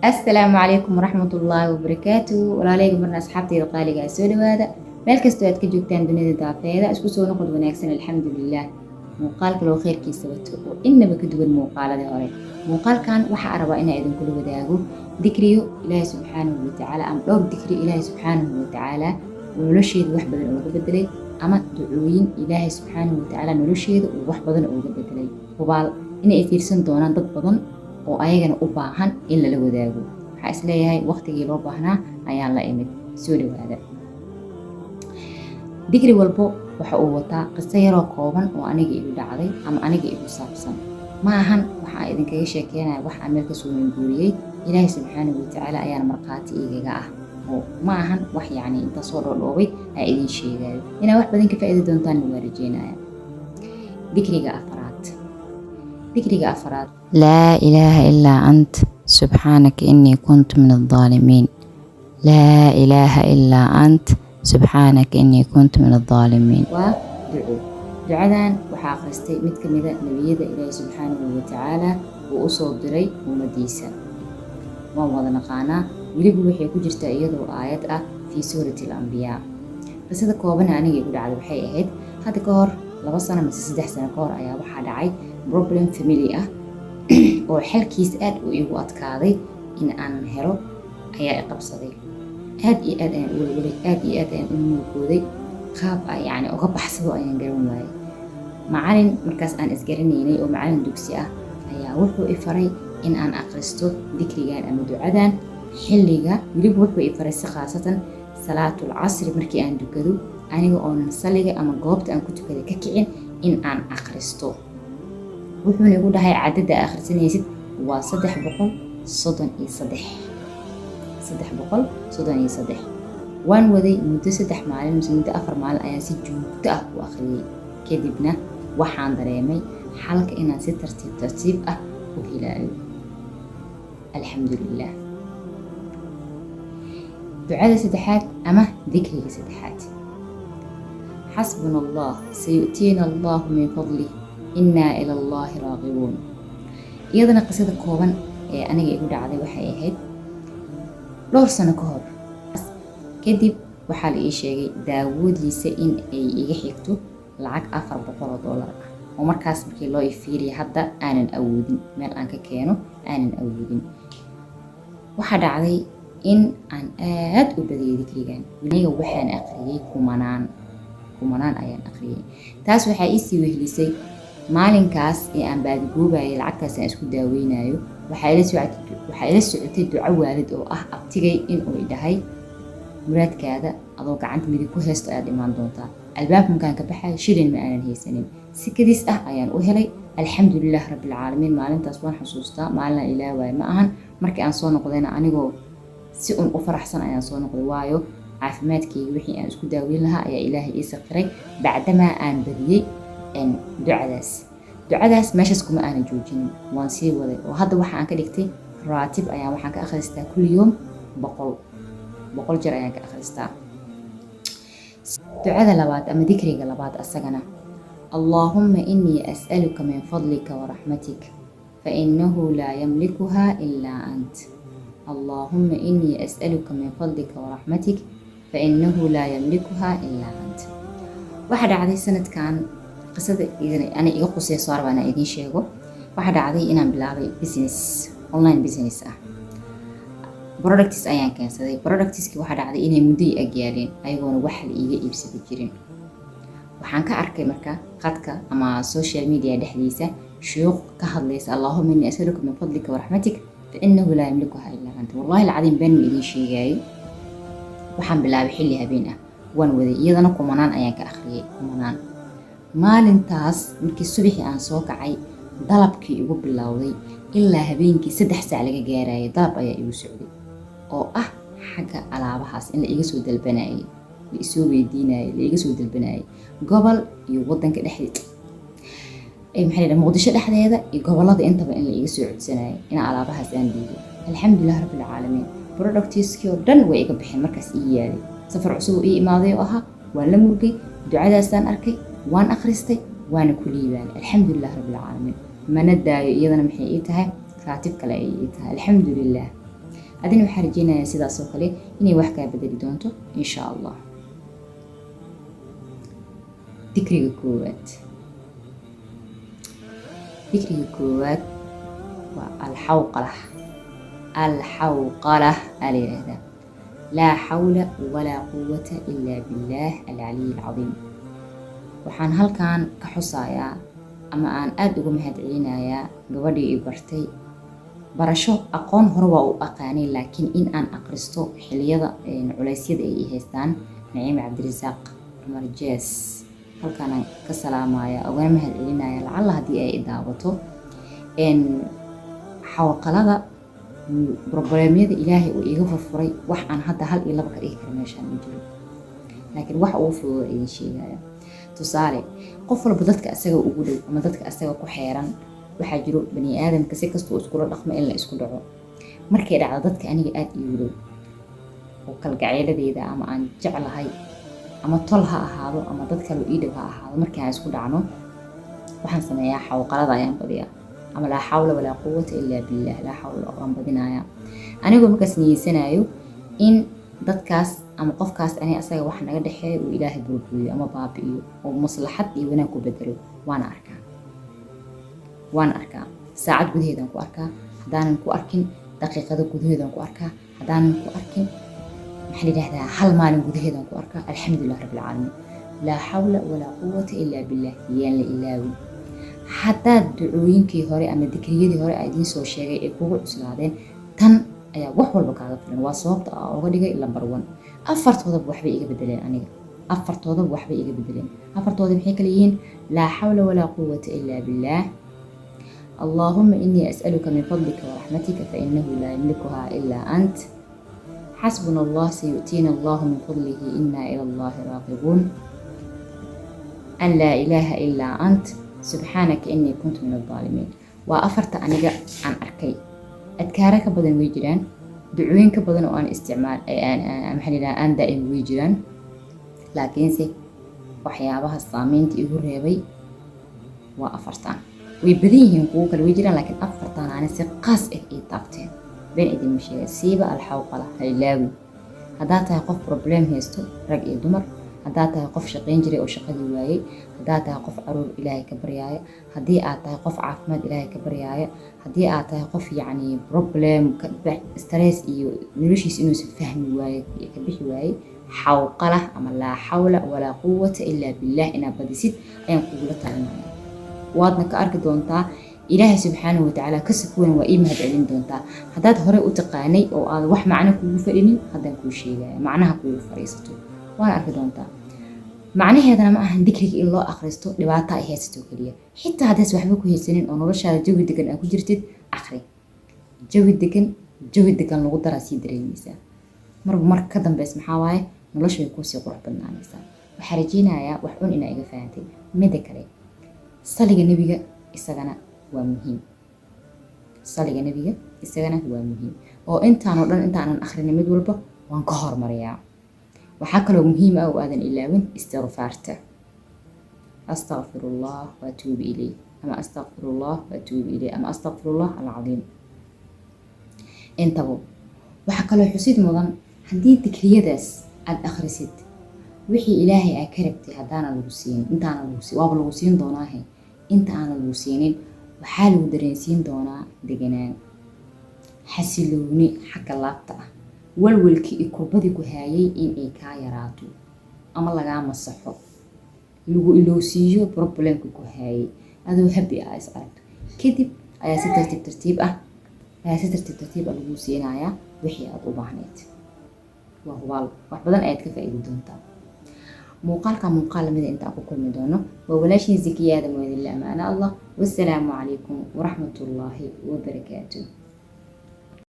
السلام عليكم ورحمة الله وبركاته. walaaleyga marna asxaabtayda qaaliga soo dhawaada meel kastoo aad ka joogtaan dunida daafeeda isku soo noqod wanaagsan alxamdulilah. muuqaalka loo khayrkiisa wato oo inaba ka duwan muuqaaladii hore. muuqaalkan waxaa rabaa inaa idinkula wadaago dikriyo ilaahay subxaanahu watacaala ama dhowr dikri ilaahay subxaanahu watacaala oo nolosheeda wax badan ooga bedelay, ama ducooyin ilaahay subxaanahu watacaala nolosheeda uu wax badan ooga bedelay. hubaal inay fiirsan doonaan dad badan oo ayagana u baahan in lala wadaago. waxaa isleeyahay waqtigii loo baahnaa ayaan la imid. soo dhawaada. dikri walbo waxa uu wataa qiso yaroo kooban oo aniga igu dhacday ama aniga igu saabsan. ma ahan waxaa idinkaga sheekeynaya wax aan meel kasoo minguuriyey. ilaahay subxaanahu watacaala ayaana markhaati igaga ah, oo ma ahan wax yacni inta soo dhoodhoobay aa idin sheegayo. inaa wax badan ka faa'iidi doontaanna waa rajeynaya. dikriga afaraad لا إله إلا أنت سبحانك إني كنت من الظالمين. لا إله إلا أنت سبحانك إني كنت من الظالمين. waa duco. ducadan waxaa akhristay mid ka mida nebiyada ilaahay subxaanahu watacaala uu u soo diray ummadiisa. waan wada naqaanaa, weliba waxay ku jirtaa iyadoo aayad ah fii suurati alambiyaa. qisada koobana aniga igu dhacday waxay ahayd hadda ka hor 2 sano mise 3 sano ka hor ayaa waxaa dhacay problem family ah oo xalkiis aad u igu adkaaday in aan helo ayaa i qabsaday. aad iyo aad ayaan u welwelay, aad iyo aad ayaan u muugooday. qaab yacni uga baxsado ayaan garan waayay. macalin markaas aan isgaranaynay oo macalin dugsi ah ayaa wuxuu i faray in aan akhristo dikrigan ama ducadan xilliga, weliba wuxuu i faray si khaasatan salaatul casri markii aan dukado aniga oonan saliga ama goobta aan ku tukaday ka kicin in aan akhristo. wuxuuna igu dhahay cadada akhrisanaysid waa 333. waan waday muddo 3 maalin mise muddo 4 maalin ayaan si joogto ah u akhriyey. kadibna waxaan dareemay xalka inaan si tartiib ah u helaayo. alxamdulilah. ducada saddexaad ama dikriga saddexaad. xasbuna allah sayu'tiina allahu min fadlih innaa ila allahi raaqibuun. iyadana qisada kooban ee aniga igu dhacday waxay ahayd dhowr sano ka hor. kadib waxaa la ii sheegay daawoodiisa in ay iga xigto lacag $400 ah, oo markaas markii loo ifiiriyay hadda aanan awoodin, meel aan ka keeno aanan awoodin. waxaa dhacday in aan aad u badiyay dikrigan. aniga waxaan akhriyey kumanaan ayaan akhriyey. taas waxaa iisii wehlisay maalinkaas ee aan baadigoobayay lacagtaas aan isku daaweynayo. waxaa ila socotay duco waalid oo ah abtigay inuu idhahay muraadkaada adoo gacanta midig ku haysto ayaad imaan doontaa. albaabka markaan ka baxay shilin ma aanan haysanin. si kadis ah ayaan u helay. alxamdulilah rabbilcaalamiin. maalintaas waan xusuustaa, maalin aan ilaawaayo ma ahan. markii aan soo noqdayna anigoo si un u faraxsan ayaan soo noqday, waayo caafimaadkayga wixii aan isku daaweyn lahaa ayaa ilaahay ii saqiray bacdamaa aan badiyey ducadaas meeshaas kuma aanan joojinin, waan sii waday. oo hadda waxa aan ka dhigtay raatib ayaan waxaan ka akhristaa kulli yoom 100 jeer ayaan ka akhristaa. ducada labaad ama dikriga labaad asagana allaahumma innii as'aluka min fadlika wa raxmatik fa innahu laa yamlikuhaa ilaa ant. allaahumma innii as'aluka min fadlika wa raxmatik fa innahu laa yamlikuhaa ilaa ant. waxaa dhacday sanadkan qisada ana iga quseyso arbaan idiin sheego. waxaa dhacday inaan bilaabay online business ah. products ayaan keensaday. productski waxaa dhacday inay muddo i agyaaleen ayagoona wax la iiga iibsada jirin. waxaan ka arkay marka khadka ama social media dhexdiisa shuyuuq ka hadlaysa allaahumma innii as'aluka min fadlika wa raxmatik fa innahu laa yamlikuhaa ilaa anta. wallahi alcadiim been ma idiin sheegaayo. waxaan bilaabay xilli habeen ah, waan waday. iyadana kumanaan ayaan ka akhriyey, kumanaan. maalintaas markii subaxii aan soo kacay dalabkii igu bilowday ilaa habeenkii 3 saac laga gaarayay dalab ayaa igu socday oo ah xagga alaabahaas in la iga soo dalbanayay, la isoo weydiinayay, la iga soo dalbanayay gobol iyo wadanka dhexdeeda muqdisho dhexdeeda iyo gobolada intaba in la iga soo codsanayay in alaabahaas aan dhiibo. alxamdulilah rabbilcaalamiin. productiskii oo dhan way iga bixeen markaas ii yaalay. safar cusub ii imaaday oo ahaa, waan la murgay, ducadaasaan arkay, waan akhristay, waana ku liibaan alxamdulilah rabbilcaalamiin mana daayo iyadana maxay ii tahay raatib kale ay ii tahay alxamdulilah adina waxaa rajeynayaa sidaas oo kale inay wax kaa bedeli doonto insha allah dikriga koowaad waa alxawqalah aa la yidhaahdaa laa xawla walaa quwata ilaa billaah alcaliy alcadiim waxaan halkan ka xusayaa ama aan aada uga mahadcelinayaa gabadhii i bartay barasho aqoon hore waa u aqaanay laakiin in aan aqristo xiliyada culeysyada ay i haystaan naciim cabdirasaaq cumar jees halkaanaan ka salaamaya ugana mahadcelinaya lacalla haddii ay i daawato xawqalada brobleemyada ilaahay uu iiga furfuray wax aan hadda hal iyo laba ka dhigi kara meeshaan ma jiro laakiin wax ugu fudud idin sheegaya tusaale qof walba dadka asaga ugu dhow ama dadka asaga ku xeeran waxaa jiro bani aadamka si kastoo iskula dhaqmo in la isku dhaco markay dhacdo dadka aniga aada iigu dhow oo kalgaceyladeeda ama aan jeclahay ama tol ha ahaado ama dad kaloo ii dhow ha ahaado markii aan isku dhacno waxaan sameeyaa xawqalada ayaan badiyaa ama laa xawla walaa quwata ilaa billah laa xawla waan badinayaa anigoo markaas niyeysanayo in dadkaas ama qofkaas ani asaga wax naga dhexeeya uu ilaahay burburiyo ama baabi'iyo oo maslaxad iyo wanaag ku bedelo waan arkaa saacad gudaheedaan ku arkaa haddaanan ku arkin daqiiqado gudaheedaan ku arkaa haddaanan ku arkin maxaa la yidhahdaa hal maalin gudaheedaan ku arkaa alxamdulilah rabbilcaalamiin laa xawla walaa quwata ilaa billah yaan la ilaawin haddaad ducooyinkii hore ama dikriyadii hore aa idiin soo sheegay ay kugu cuslaadeen tan ayaa wax walba kaaga filan waa sababta aa uga dhigay lambar 1 afartoodaba waxbay iga bedeleen aniga afartooda maxay kala yihiin laa xawla walaa quwata ilaa billah اللهم إني أسألك من فضلك ورحمتك فإنه لا يملكها إلا أنت حسبنا الله سيؤتينا الله من فضله إنا إلى الله راغبون أن لا إله إلا أنت سبحانك إني كنت من الظالمين وأفرت أنيقا عن أركي أذكارك بدن ويجران دعوينك بدن وأن استعمال محلنا أن دائم ويجران لكن سي وحيابها الصامين تيقول ريبي وأفرتان ويبديهم كوكا ويجران لكن أفرتان أنا سي قاس إيه طابتين بين إيدي مشي سيبا الحوقلة هيلاوي هذا قف بروبليم هيستو رجع دمر هذا قف شقين جري أو شقدي واي هذا قف عرور إلهي كبرياي هدي أعطاه قف عافمد إلهي كبرياي هدي أعطاه قف يعني بروبليم ستريس إيو نلوشيس إنو سفهم واي كبيح واي حوقلة أما لا حول ولا قوة إلا بالله إنا بديسيت أين قولة المعنى waadna ka arki doontaa ilaahay subxaanahu watacaala ka sakuwan waa ii mahadcelin doontaa haddaad hore u taqaanay oo aad wax macno kuugu fadhinin haddaan kuu sheegaya macnaha kuugu fadhiisato waana arki doontaa macnaheedana ma ahan dikriga in loo akhristo dhibaato ay haysato keliya xitaa haddaas waxba ku haysanin oo noloshaada jawi degan aad ku jirtid akhri jawi degan lagu daraa sii dareemaysaa mar ka dambeys maxaa waaye nolosha way kuusii qurux badnaanaysaa waxaa rajeynayaa wax un inaa iga fahantay mida kale saliga nabiga isagana waa muhiim oo intaan aanan akhrin mid walba waan ka hormariyaa waxaa kaloo muhiim ah oo aadan ilaawin istighfaarta astaghfirullah wa atuubu ilayh ama astaghfirullah alcadiim intaba waxaa kaloo xusid mudan haddii dikriyadaas aad akhrisid wixii ilaahay aa ka rabtay haddaana lagu siin waaba lagu siin doonaahe inta aana lagu siinin waxaa lagu dareensiin doonaa deganaan xasilooni xagga laabta ah walwalkii iyo kurbadii ku haayay inay kaa yaraato ama lagaa masaxo lagu ilowsiiyo problemka ku haayay adoo habi ah is aragto kadib ayaa si tartiib tartiib lagu siinayaa wixii aad u baahneyd waa hubaal wax badan ayaad ka faa'iidi doontaa muuqaal lamida inta aan ku kulmi doono waa walaashiin Zakiya Aadan Waadille amaana Allah wassalaamu calaykum waraxmatullaahi wabarakaatuh